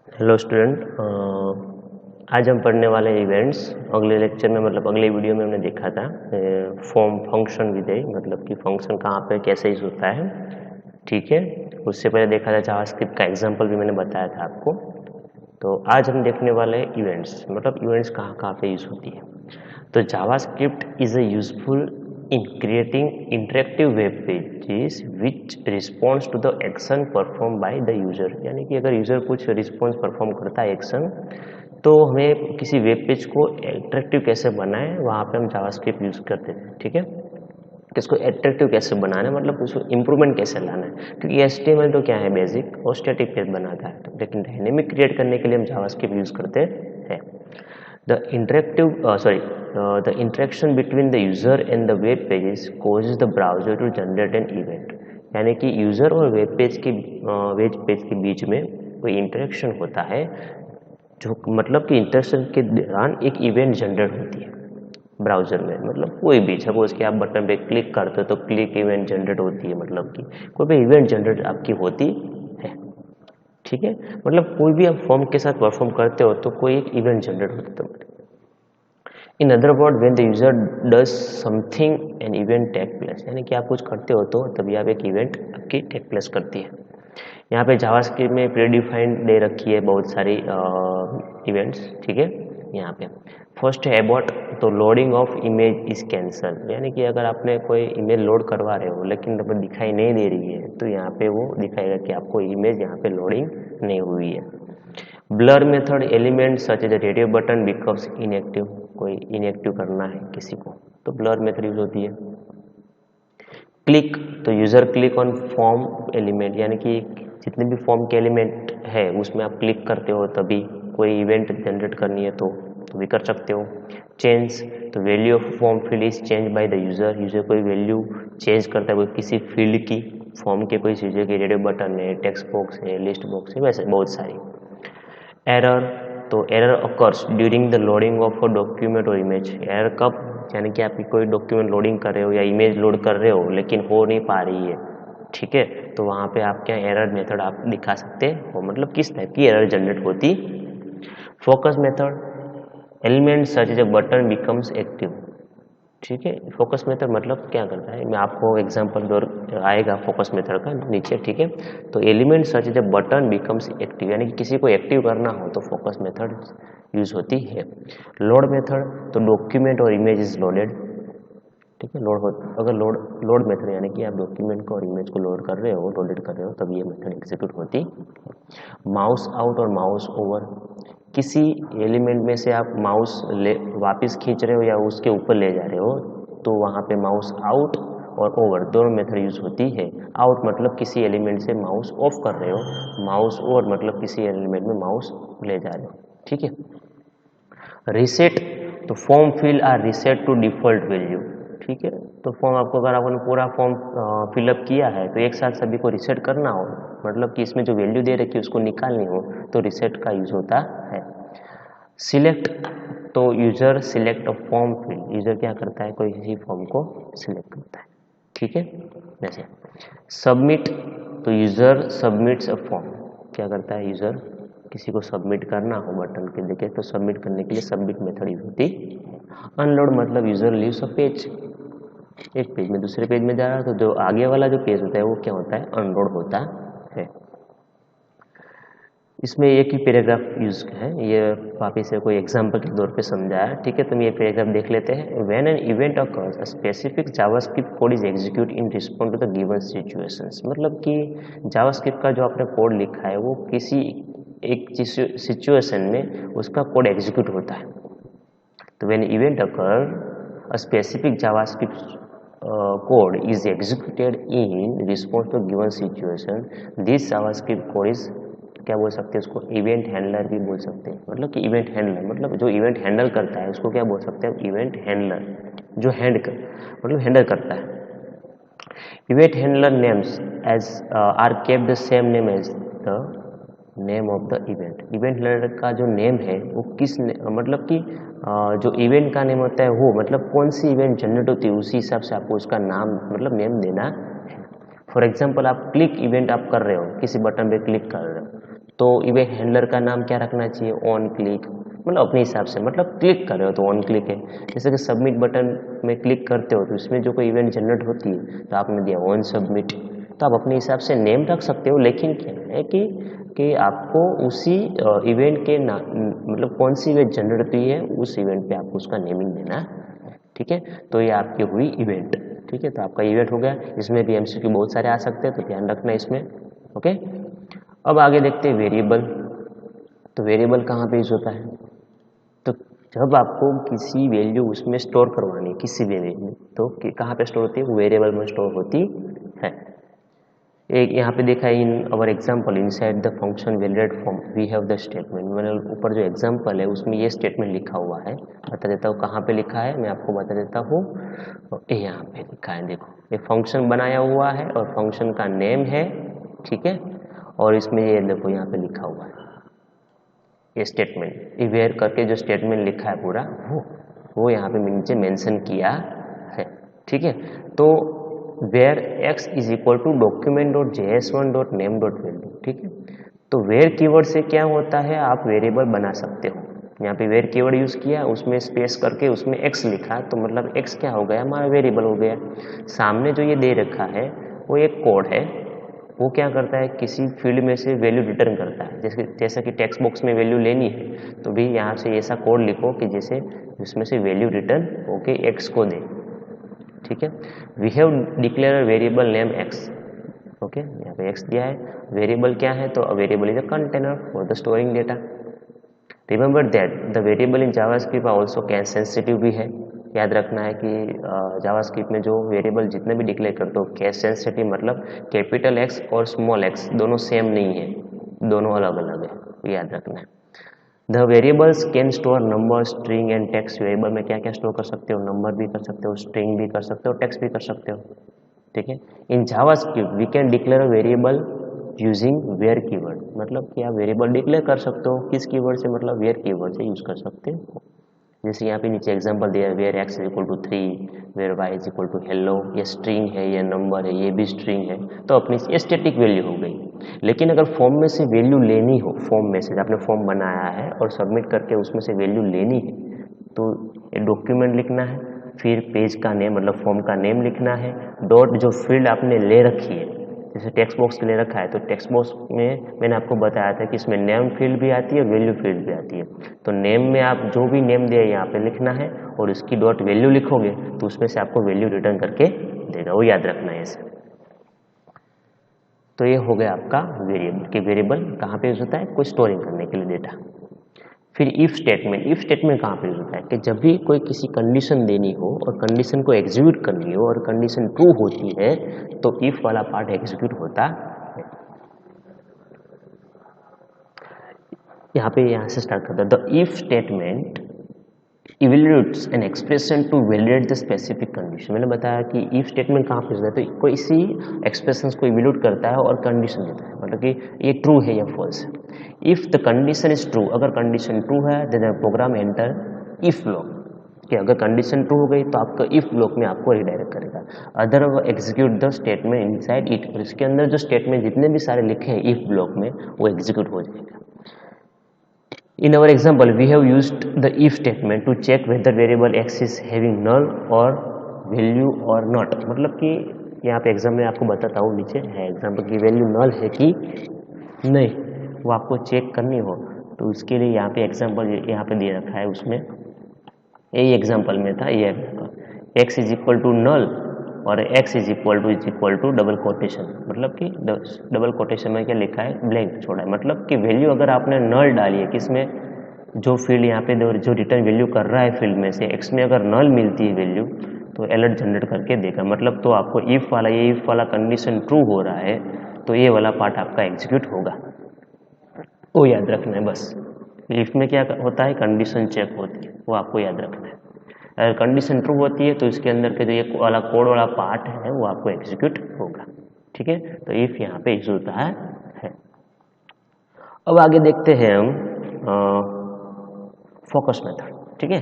Hello student, आज हम पढ़ने वाले इवेंट्स। अगले लेक्चर में मतलब अगले वीडियो में हमने देखा था फॉर्म फंक्शन विधेय, मतलब कि फंक्शन कहाँ पे कैसे यूज होता है। ठीक है, उससे पहले देखा था जावास्क्रिप्ट का एग्जांपल भी मैंने बताया था आपको। तो आज हम देखने वाले हैं इवेंट्स, मतलब इवेंट्स कहाँ कहाँ पे यूज होती है। तो JavaScript is a useful in creating interactive web pages which responds to the action performed by the user। यानी कि अगर यूजर कुछ रिस्पॉन्स परफॉर्म करता है एक्शन, तो हमें किसी वेब पेज को एट्रैक्टिव कैसे बनाए, वहाँ पे हम जावास्क्रिप्ट यूज करते थे। ठीक है, इसको एट्रैक्टिव कैसे बनाना है, मतलब उसको इम्प्रूवमेंट कैसे लाना है, क्योंकि एचटीएमएल तो क्या है, बेसिक और स्टैटिक पेज बनाता है, लेकिन डायनेमिक क्रिएट करने के लिए हम जावास्क्रिप्ट यूज करते हैं। The the interaction between the user and the web pages causes the browser to generate an event। यानी कि यूज़र और वेब पेज के बीच में कोई इंटरेक्शन होता है, जो मतलब कि इंटरेक्शन के दौरान एक इवेंट जनरेट होती है ब्राउज़र में। मतलब कोई भी, सपोज कि आप बटन पे क्लिक करते हो तो क्लिक इवेंट जनरेट होती है, मतलब कि कोई भी इवेंट जनरेट आपकी होती है। ठीक है, मतलब कोई भी आप फॉर्म के साथ परफॉर्म करते हो तो कोई एक इवेंट जनरेट होता है। In other word, when the user does something an event take place, यानी कि आप कुछ करते हो तो तभी आप एक इवेंट आपकी टेक प्लेस करती है। यहाँ पे जावास्क्रिप्ट में प्रीडिफाइंड दे रखी है बहुत सारी इवेंट्स। ठीक है, यहाँ पे फर्स्ट है अबाउट, तो loading of image is cancel, यानी कि अगर आपने कोई इमेज लोड करवा रहे हो लेकिन अब दिखाई नहीं दे रही है, तो यहाँ पे वो दिखाएगा कि आपको इमेज यहाँ पे लोडिंग नहीं हुई है। Blur method, element such as radio button becomes inactive, कोई इनएक्टिव करना है किसी को तो ब्लर मेथड यूज होती है। क्लिक, तो user click on form element, यानी कि जितने भी फॉर्म के एलिमेंट है उसमें आप क्लिक करते हो तभी कोई इवेंट जनरेट करनी है तो भी कर सकते हो। चेंज, तो value of form field is change by the user, user कोई वैल्यू चेंज करता है कोई किसी फील्ड की, फॉर्म के कोई चीज़ें की, रेडियो बटन है, टेक्स्ट बॉक्स है, लिस्ट बॉक्स है, वैसे बहुत सारी। एरर, तो error occurs during the loading of a document और इमेज। एरर कब, यानी कि आप कोई डॉक्यूमेंट लोडिंग कर रहे हो या इमेज लोड कर रहे हो लेकिन हो नहीं पा रही है। ठीक है, तो वहाँ पे आप क्या एरर मेथड आप दिखा सकते हो, मतलब किस टाइप की एरर जनरेट होती। Focus method, element such as a button becomes active. ठीक है, फोकस मेथड मतलब क्या करता है, मैं आपको एग्जांपल दो आएगा फोकस मेथड का नीचे। ठीक है, तो element such as a button becomes active, यानी कि किसी को एक्टिव करना हो तो फोकस मेथड यूज होती है। लोड मेथड, तो डॉक्यूमेंट और इमेज इज लोडेड। ठीक है, अगर लोड मेथड यानी कि आप डॉक्यूमेंट को और इमेज को लोड कर रहे हो, लोडेड कर रहे हो, तब ये मेथड एग्जीक्यूट होती है। माउस आउट और माउस ओवर, किसी एलिमेंट में से आप माउस ले वापस खींच रहे हो या उसके ऊपर ले जा रहे हो, तो वहाँ पे माउस आउट और ओवर दोनों मेथड यूज होती है। आउट मतलब किसी एलिमेंट से माउस ऑफ कर रहे हो, माउस ओवर मतलब किसी एलिमेंट में माउस ले जा रहे हो। ठीक है, रीसेट, तो form field are reset to default value. ठीक है, तो फॉर्म आपको, अगर आपने पूरा फॉर्म फिलअप किया है तो एक साथ सभी को रीसेट करना हो, मतलब कि इसमें जो वैल्यू दे रखी है उसको निकालनी हो, तो रीसेट का यूज होता है। सिलेक्ट, तो user select a form field, user क्या करता है, कोई किसी फॉर्म को सिलेक्ट करता है। ठीक है, जैसे सबमिट, तो यूजर सबमिट्स अ फॉर्म, क्या करता है यूजर, किसी को सबमिट करना हो बटन के देखे तो सबमिट करने के लिए सबमिट मेथड यूज होती है। अनलोड मतलब यूजर लीव्स अ पेज, एक पेज में दूसरे पेज में जा रहा है तो जो आगे वाला जो पेज होता है वो क्या होता है, अनलोड होता है। इसमें एक ही पैराग्राफ यूज है, ये वापिस से कोई एग्जांपल के तौर पे समझाया। ठीक है, तो हम ये पैराग्राफ देख लेते हैं। When an event occurs, a specific JavaScript code is executed in response to the given situations, मतलब कि जावास्क्रिप्ट का जो आपने कोड लिखा है वो किसी एक सिचुएशन में उसका कोड एग्जीक्यूट होता है। तो when event occur, a specific JavaScript code is executed in response to given situation, this JavaScript code is, क्या बोल सकते हैं उसको, इवेंट हैंडलर भी बोल सकते हैं। मतलब कि इवेंट हैंडलर मतलब जो इवेंट हैंडल करता है उसको क्या बोल सकते हैं, इवेंट हैंडलर, जो मतलब हैंडल करता है। Event handler names as are kept the same name as the name of the event. Event handler का जो नेम है वो मतलब कि जो इवेंट का नेम होता है वो मतलब कौन सी इवेंट जनरेट होती है उसी हिसाब से आपको उसका नाम मतलब नेम देना है। फॉर एग्जाम्पल, आप क्लिक इवेंट आप कर रहे हो, किसी बटन पे क्लिक कर रहे हो, तो इवेंट हैंडलर का नाम क्या रखना चाहिए, ऑन क्लिक, मतलब अपने हिसाब से, मतलब क्लिक कर रहे हो तो ऑन क्लिक है। जैसे कि सबमिट बटन में क्लिक करते हो तो इसमें जो कोई इवेंट जनरेट होती है तो आपने दिया ऑन सबमिट, तो आप अपने हिसाब से नेम रख सकते हो, लेकिन क्या है कि आपको उसी इवेंट के मतलब कौन सी इवेंट जनरेट हुई है उस इवेंट पे आपको उसका नेमिंग देना है, ठीक है। तो ये आपकी हुई इवेंट, ठीक है। तो आपका इवेंट हो गया, इसमें भी एमसीक्यू बहुत सारे आ सकते हैं तो ध्यान रखना इसमें, ओके। अब आगे देखते हैं वेरिएबल। तो वेरिएबल कहाँ पे यूज होता है, तो जब आपको किसी वैल्यू उसमें स्टोर करवानी है किसी भी वे में, तो कहाँ पे स्टोर होती है, वेरिएबल में स्टोर होती है। एक यहाँ पे देखा है, in our example inside the function validate form we have the statement, मैंने ऊपर जो एग्जाम्पल है उसमें ये स्टेटमेंट लिखा हुआ है, बता देता हूँ कहाँ पे लिखा है, मैं आपको बता देता हूँ। यहाँ पे लिखा है, देखो ये फंक्शन बनाया हुआ है और फंक्शन का नेम है, ठीक है। और इसमें ये देखो यहाँ पे लिखा हुआ है ये स्टेटमेंट, इवेयर करके जो स्टेटमेंट लिखा है पूरा वो यहाँ पे नीचे मेंशन किया है, ठीक है। तो var x is equal to document.js1.name.value, ठीक है। तो वेयर कीवर्ड से क्या होता है, आप वेरिएबल बना सकते हो। यहाँ पे वेयर कीवर्ड यूज किया, उसमें स्पेस करके उसमें एक्स लिखा, तो मतलब एक्स क्या हो गया, हमारा वेरिएबल हो गया। सामने जो ये दे रखा है वो एक कोड है, वो क्या करता है, किसी फील्ड में से वैल्यू रिटर्न करता है। जैसा कि टेक्स्ट बॉक्स में वैल्यू लेनी है तो भी यहाँ से ऐसा कोड लिखो कि जैसे इसमें से वैल्यू रिटर्न होके एक्स को दे, ठीक है। We have declare variable name x, okay. यहाँ पे एक्स दिया है, वेरिएबल क्या है, तो variable is a container for the storing data. Remember that the variable in JavaScript are also case sensitive भी है, याद रखना है कि जावास्क्रिप्ट में जो वेरिएबल जितने भी डिक्लेयर करते हो कैश सेंसिटिव, मतलब कैपिटल एक्स और स्मॉल एक्स दोनों सेम नहीं है, दोनों अलग अलग है, तो याद रखना है। The variables can store number, string and text. Variable में क्या क्या स्टोर कर सकते हो, नंबर भी कर सकते हो, स्ट्रिंग भी कर सकते हो, टेक्स्ट भी कर सकते हो, ठीक है। In JavaScript we can declare a variable using var keyword, मतलब कि आप वेरिएबल डिक्लेयर कर सकते हो किस कीवर्ड से, मतलब वेयर कीवर्ड से यूज कर सकते हो। जैसे यहाँ पे नीचे एग्जांपल दिया है, var x is equal to 3, var y is equal to hello, ये स्ट्रिंग है, ये नंबर है, ये भी स्ट्रिंग है, तो अपनी स्टैटिक वैल्यू हो गई। लेकिन अगर फॉर्म में से वैल्यू लेनी हो, फॉर्म में से आपने फॉर्म बनाया है और सबमिट करके उसमें से वैल्यू लेनी है, तो ये डॉक्यूमेंट लिखना है, फिर पेज का नेम मतलब फॉर्म का नेम लिखना है, डॉट जो फील्ड आपने ले रखी है, जैसे टेक्स्ट बॉक्स के ले रखा है तो टेक्स्ट बॉक्स में मैंने आपको बताया था कि इसमें नेम फील्ड भी आती है, वैल्यू फील्ड भी आती है। तो नेम में आप जो भी नेम दिया यहाँ पे लिखना है और इसकी डॉट वैल्यू लिखोगे तो उसमें से आपको वैल्यू रिटर्न करके देगा, वो याद रखना है इसे। तो ये हो गया आपका वेरिएबल, कि वेरिएबल कहाँ पे यूज होता है, कोई स्टोरिंग करने के लिए डेटा। फिर इफ स्टेटमेंट, इफ स्टेटमेंट कहाँ पे यूज होता है, कि जब भी कोई किसी कंडीशन देनी हो और कंडीशन को एग्जीक्यूट करनी हो और कंडीशन ट्रू होती है तो इफ वाला पार्ट एग्जीक्यूट होता है। यहाँ से स्टार्ट करता है, the if statement evaluates an expression to validate the specific condition. मैंने बताया कि इफ स्टेटमेंट कहाँ पे होता है, तो कोई इसी एक्सप्रेशन को इवेल्यूएट करता है और कंडीशन देता है, मतलब कि ये ट्रू है या फॉल्स है। If the condition is true, अगर कंडीशन ट्रू है then program enter if block, कि अगर कंडीशन ट्रू हो गई तो आपका इफ ब्लॉक में आपको रिडायरेक्ट करेगा। Other execute the statement inside it, और इसके अंदर जो स्टेटमेंट जितने भी सारे लिखे हैं इफ ब्लॉक में वो एग्जीक्यूट हो जाएगा। In our example, we have used the if statement to check whether variable x is having null or value or not। मतलब कि यहाँ पे एग्जाम में आपको बताता हूँ, नीचे है एग्जाम्पल की वैल्यू नल है कि नहीं, वो आपको चेक करनी हो तो उसके लिए यहाँ पे एग्जाम्पल यहाँ पे दे रखा है, उसमें यही एग्जाम्पल में था, ये x is equal to null और x is equal to double quotation, मतलब कि डबल कोटेशन में क्या लिखा है, ब्लैंक छोड़ा है, मतलब कि वैल्यू अगर आपने नल डाली है, किसमें, जो फील्ड यहाँ पे जो रिटर्न वैल्यू कर रहा है फील्ड में से x में अगर नल मिलती है वैल्यू तो अलर्ट जनरेट करके देगा। मतलब तो आपको इफ वाला, ये इफ वाला कंडीशन ट्रू हो रहा है तो ये वाला पार्ट आपका एग्जीक्यूट होगा, वो याद रखना है बस। इफ में क्या होता है, कंडीशन चेक होती है, वो आपको याद रखना है। अगर कंडीशन ट्रू होती है तो इसके अंदर के जो ये वाला कोड वाला पार्ट है वो आपको एग्जीक्यूट होगा, ठीक है। तो इफ यहाँ पे यूज होता है। अब आगे देखते हैं हम फोकस मेथड, ठीक है।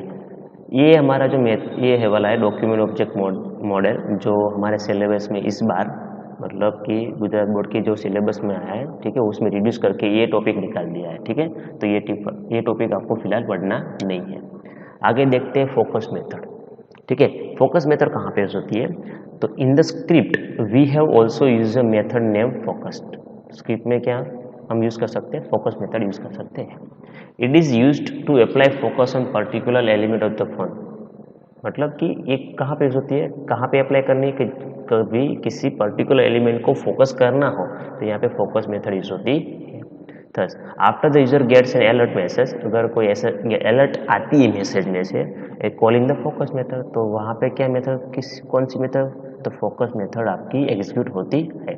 ये हमारा जो ये है वाला है डॉक्यूमेंट ऑब्जेक्ट मॉडल, जो हमारे सिलेबस में इस बार मतलब कि गुजरात बोर्ड की जो सिलेबस में आया है, ठीक है, उसमें रिड्यूस करके ये टॉपिक निकाल दिया है, ठीक है। तो ये टॉपिक आपको फिलहाल पढ़ना नहीं है। आगे देखते हैं फोकस मेथड, ठीक है। फोकस मेथड कहाँ पे यूज होती है? तो in the script we have also use a method name focused. Script में क्या हम यूज कर सकते हैं? फोकस मेथड यूज कर सकते हैं। It is used to apply focus on particular element of the form. मतलब कि ये कहाँ पे यूज होती है, कहाँ पे अप्लाई करनी है? कि कभी किसी पर्टिकुलर एलिमेंट को फोकस करना हो तो यहाँ पे फोकस मेथड यूज होती है। Thus after the user gets an alert message, अगर कोई ऐसा अलर्ट आती है मैसेज में से, कॉलिंग द फोकस मेथड, तो वहाँ पे क्या मेथड, कौन सी मेथड? तो फोकस मेथड आपकी एग्जीक्यूट होती है।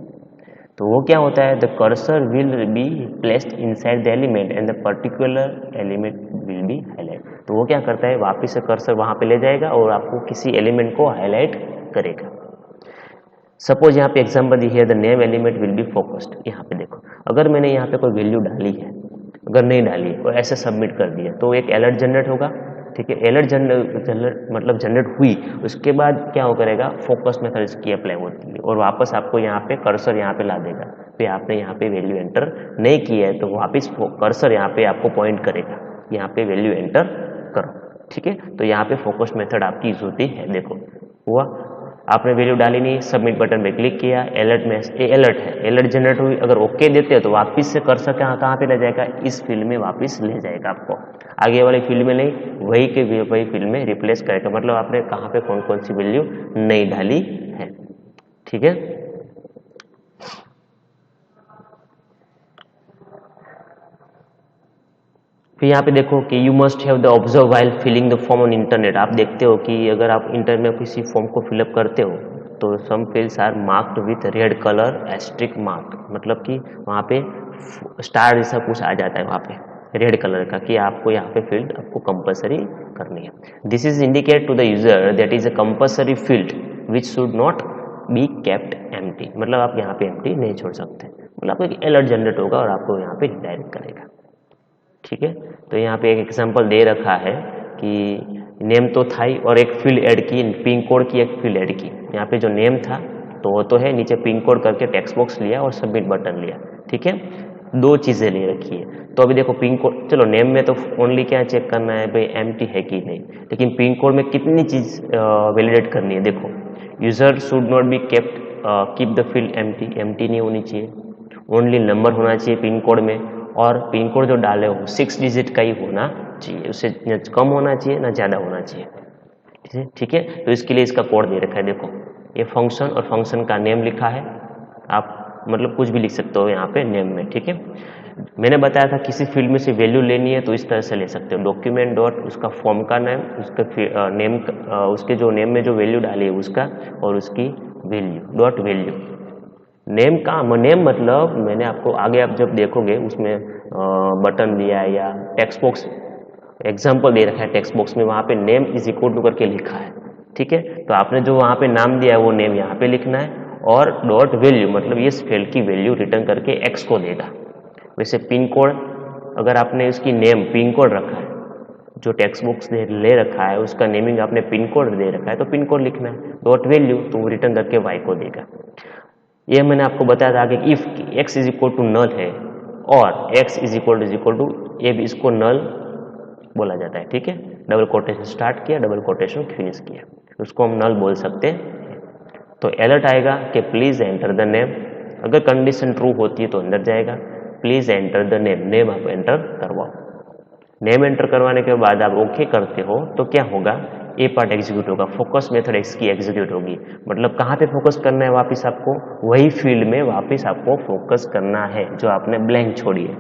तो वो क्या होता है? The cursor will be placed inside the element and the particular element will be highlight. तो वो क्या करता है? वापिस से कर्सर वहाँ पे ले जाएगा और आपको किसी एलिमेंट को हाईलाइट करेगा। सपोज यहाँ पे एग्जाम्पल दी है, the name element will be focused. यहाँ पे देखो, अगर मैंने यहाँ पे कोई वैल्यू डाली है, अगर नहीं डाली है और ऐसे सबमिट कर दिया तो एक अलर्ट जनरेट होगा, ठीक है। अलर्ट जनरेट मतलब जनरेट हुई, उसके बाद क्या हो करेगा? फोकस मेथड इसकी अप्लाई होती है और वापस आपको यहाँ पे कर्सर यहाँ पे ला देगा। फिर आपने यहाँ पे वैल्यू एंटर नहीं की है तो वापस कर्सर यहाँ पे आपको पॉइंट करेगा, यहाँ पे वैल्यू एंटर करो, ठीक है। तो यहाँ पे फोकस मेथड आपकी यूज होती है। देखो हुआ, आपने वैल्यू डाली नहीं, सबमिट बटन पे क्लिक किया, अलर्ट में अलर्ट है, अलर्ट जनरेट हुई, अगर ओके देते हो तो वापस से कर्सर कहाँ पे ले जाएगा? इस फील्ड में वापस ले जाएगा आपको, आगे वाले फील्ड में नहीं, वही के वही फील्ड में रिप्लेस करेगा। मतलब आपने कहाँ पे कौन कौन सी वैल्यू नहीं डाली है, ठीक है। फिर यहाँ पे देखो कि you must have the observe while filling the form on internet. आप देखते हो कि अगर आप इंटरनेट में किसी फॉर्म को फिलअप करते हो तो some fields are marked with red colour asterisk mark, मतलब कि वहाँ पे स्टार जैसा कुछ आ जाता है वहाँ पे रेड कलर का, कि आपको यहाँ पे फील्ड आपको कंपलसरी करनी है। This is indicate to the user that is a compulsory field which should not be kept empty. मतलब आप यहाँ पे एम्प्टी नहीं छोड़ सकते, मतलब आपको एक अलर्ट जनरेट होगा और आपको यहाँ पे डायरेक्ट करेगा, ठीक है। तो यहाँ पे एक एग्जांपल दे रखा है कि नेम तो था ही और एक फील्ड ऐड की, पिन कोड की एक फील्ड ऐड की। यहाँ पे जो नेम था तो वो तो है, नीचे पिन कोड करके टेक्स्ट बॉक्स लिया और सबमिट बटन लिया, ठीक है। दो चीज़ें ले रखी है। तो अभी देखो पिन कोड, चलो नेम में तो ओनली क्या चेक करना है भाई एम्प्टी है कि नहीं, लेकिन पिन कोड में कितनी चीज़ वैलिडेट करनी है। देखो user should not be kept keep the field empty नहीं होनी चाहिए, ओनली नंबर होना चाहिए पिन कोड में, और पिन कोड जो डाले हो 6 डिजिट का ही होना चाहिए, उससे न कम होना चाहिए ना ज़्यादा होना चाहिए, ठीक है। तो इसके लिए इसका कोड दे रखा है। देखो ये फंक्शन और फंक्शन का नेम लिखा है, आप मतलब कुछ भी लिख सकते हो यहाँ पे नेम में, ठीक है। मैंने बताया था किसी फील्ड में से वैल्यू लेनी है तो इस तरह से ले सकते हो, डॉक्यूमेंट डॉट उसका फॉर्म का नेम, उसका नेम, उसके जो नेम में जो वैल्यू डाली है उसका, और उसकी वैल्यू डॉट वैल्यू। नेम का नेम मतलब मैंने आपको आगे आप जब देखोगे उसमें बटन दिया है या टेक्स्ट बॉक्स एग्जाम्पल दे रखा है, टेक्स्ट बॉक्स में वहाँ पे नेम इज इक्वल टू करके लिखा है, ठीक है। तो आपने जो वहाँ पे नाम दिया है वो नेम यहाँ पे लिखना है, और डॉट वैल्यू मतलब ये फील्ड की वैल्यू रिटर्न करके एक्स को देगा। वैसे पिन कोड, अगर आपने उसकी नेम पिन कोड रखा है, जो टेक्स्ट बॉक्स ले रखा है उसका नेमिंग आपने पिन कोड दे रखा है तो पिन कोड लिखना है, डॉट वैल्यू तो वो रिटर्न करके वाई को देगा। ये मैंने आपको बताया था कि if x is equal to null है और x इज इक्वल टू ये भी इसको नल बोला जाता है, ठीक है। डबल कोटेशन स्टार्ट किया, डबल कोटेशन फिनिश किया, उसको हम नल बोल सकते हैं। तो अलर्ट आएगा कि प्लीज एंटर द नेम, अगर कंडीशन ट्रू होती है तो अंदर जाएगा, please enter the name, name आप एंटर करवाओ। नेम एंटर करवाने के बाद आप ओके करते हो तो क्या होगा, ए पार्ट एग्जीक्यूट होगा, फोकस मेथड एक्स की एग्जीक्यूट होगी। मतलब कहाँ पे फोकस करना है, वापस आपको वही फील्ड में वापस आपको फोकस करना है जो आपने ब्लैंक छोड़ी है।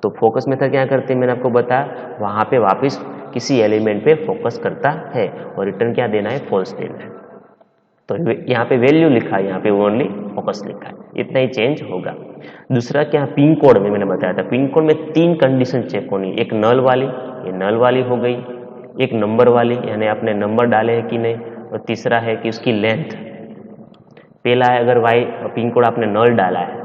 तो फोकस मेथड क्या करते हैं मैंने आपको बताया, वहाँ पे वापस किसी एलिमेंट पे फोकस करता है और रिटर्न क्या देना है, फॉल्स देना है। तो यहाँ पे वैल्यू लिखा है, यहाँ पे ओनली फोकस लिखा है, इतना ही चेंज होगा। दूसरा क्या, पिन कोड में मैंने बताया था, पिन कोड में 3 कंडीशन चेक होनी, एक नल वाली, ये नल वाली हो गई, एक नंबर वाली यानी आपने नंबर डाले हैं कि नहीं, और तीसरा है कि उसकी लेंथ। पहला है अगर वाई पिन कोड आपने नल डाला है,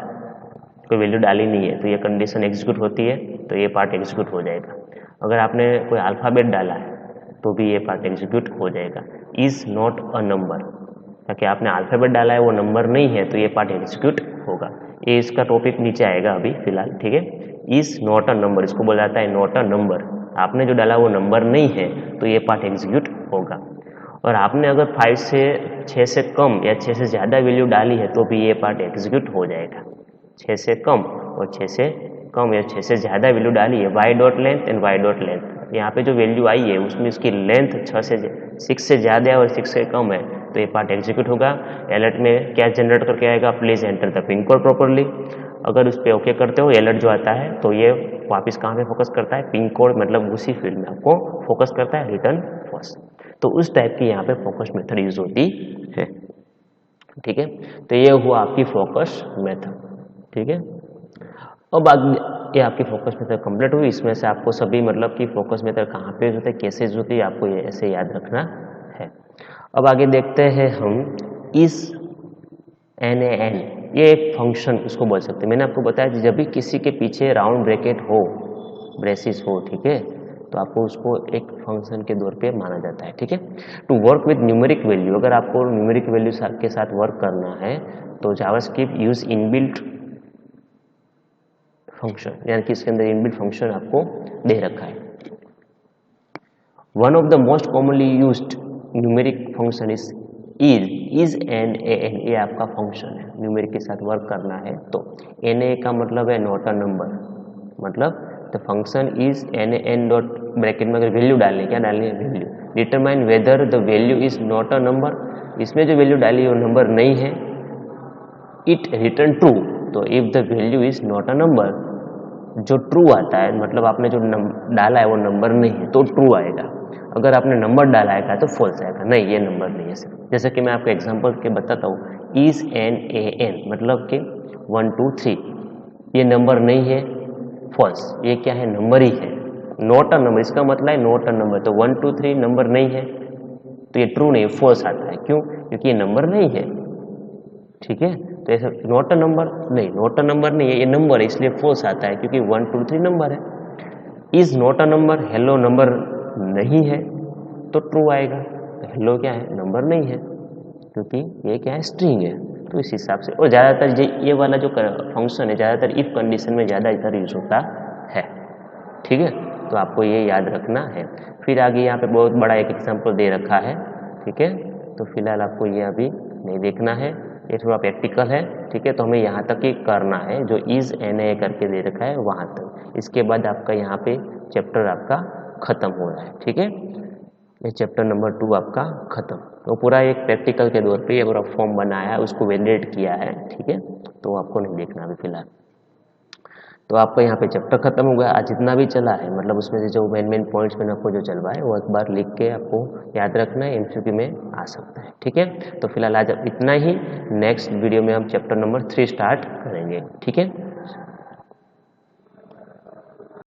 कोई वैल्यू डाली नहीं है तो ये कंडीशन एग्जीक्यूट होती है, तो ये पार्ट एग्जीक्यूट हो जाएगा। अगर आपने कोई अल्फ़ाबेट डाला है तो भी ये पार्ट एग्जीक्यूट हो जाएगा। इज नॉट अ नंबर, ताकि आपने अल्फ़ाबेट डाला है वो नंबर नहीं है तो ये पार्ट एग्जीक्यूट होगा। ये इसका टॉपिक नीचे आएगा अभी फिलहाल, ठीक है। इज नॉट अ नंबर, इसको बोला जाता है नॉट अ नंबर। आपने जो डाला वो नंबर नहीं है तो ये पार्ट एग्जीक्यूट होगा। और आपने अगर 5 से 6 से कम या 6 से ज़्यादा वैल्यू डाली है तो भी ये पार्ट एग्जीक्यूट हो जाएगा। 6 से कम और 6 से कम या 6 से ज़्यादा वैल्यू डाली है, y dot length and y dot length. यहाँ पे जो वैल्यू आई है उसमें इसकी लेंथ 6 से ज़्यादा है और 6 से कम है तो ये पार्ट एग्जीक्यूट होगा। अलर्ट में क्या जनरेट करके आएगा, please enter the pin code properly. अगर उस पर ओके करते हो अलर्ट जो आता है तो ये वापस कहाँ पे फोकस करता है, पिन कोड, मतलब उसी फील्ड में आपको फोकस करता है, रिटर्न फॉल्स। तो उस टाइप की यहाँ पे फोकस मेथड यूज होती है, ठीक है। तो ये हुआ आपकी फोकस मेथड, ठीक है। अब ये आपकी फोकस मेथड कंप्लीट हुई। इसमें से आपको सभी मतलब कि फोकस मेथड कहाँ पे यूज होते हैं, कैसे यूज होती है, आपको ये ऐसे याद रखना है। अब आगे देखते हैं हम इस NaN, ये एक फंक्शन इसको बोल सकते हैं। मैंने आपको बताया कि जब भी किसी के पीछे राउंड ब्रैकेट हो, ब्रेसिस हो, ठीक है, तो आपको उसको एक फंक्शन के तौर पे माना जाता है, ठीक है। To work with numeric value, अगर आपको न्यूमेरिक वैल्यू के साथ वर्क करना है तो जावास्क्रिप्ट यूज इनबिल्ट फंक्शन, यानी कि इसके अंदर इनबिल्ट फंक्शन आपको दे रखा है। One of the most commonly used numeric function is and N, ये आपका फंक्शन है। न्यूमेरिक के साथ वर्क करना है तो एन ए का मतलब है नॉट अ नंबर, मतलब the function is N N dot bracket में अगर वैल्यू डालनी है, क्या डालनी है, value. Determine whether the value is not a number, इसमें जो वैल्यू डाली है वो नंबर नहीं है। इट रिटर्न ट्रू, तो if the value is not a number, जो ट्रू आता है मतलब आपने जो डाला है वो नंबर नहीं है तो ट्रू आएगा। अगर आपने नंबर डाला है तो फॉल्स आएगा, नहीं ये नंबर नहीं है सिर्फ। जैसे कि मैं आपको एग्जांपल के बताता हूँ, इज एन ए एन मतलब कि 1 2 3, ये नंबर नहीं है, फॉल्स, ये क्या है, नंबर ही है। नॉट अ नंबर, इसका मतलब है नॉट अ नंबर, तो 1 2 3 नंबर नहीं है तो ये ट्रू नहीं, फॉल्स आता है। क्यों, क्योंकि ये नंबर नहीं है, ठीक है। तो ऐसा नॉट अ नंबर नहीं, नॉट अ नंबर नहीं है, ये नंबर है इसलिए फॉल्स आता है, क्योंकि 1 2 3 नंबर है। Is not a number, hello number नहीं है तो ट्रू आएगा। तो हेलो क्या है, नंबर नहीं है, क्योंकि ये क्या है, स्ट्रिंग है। तो इस हिसाब से, और ज़्यादातर ये वाला जो फंक्शन है ज़्यादातर इफ कंडीशन में ज़्यादातर यूज होता है, ठीक है। तो आपको ये याद रखना है। फिर आगे यहाँ पे बहुत बड़ा एक एग्जाम्पल दे रखा है, ठीक है। तो फिलहाल आपको ये अभी नहीं देखना है, ये थोड़ा प्रैक्टिकल है, ठीक है। तो हमें यहाँ तक ही करना है, जो इज एन ए करके दे रखा है वहाँ तक। इसके बाद आपका यहाँ पे चैप्टर आपका खत्म हो रहा है, ठीक है। ये चैप्टर नंबर 2 आपका खत्म। तो पूरा एक प्रैक्टिकल के तौर पे ये पूरा फॉर्म बनाया है, उसको वैलिडेट किया है, ठीक है। तो आपको नहीं देखना अभी फिलहाल। तो आपका यहाँ पे चैप्टर खत्म हो गया। आज जितना भी चला है मतलब उसमें से जो मेन पॉइंट्स मैंने आपको जो चलवाए वो एक बार लिख के आपको याद रखना है, एमसीक्यू में आ सकता है, ठीक है। तो फिलहाल आज इतना ही, नेक्स्ट वीडियो में हम चैप्टर नंबर 3 स्टार्ट करेंगे, ठीक है।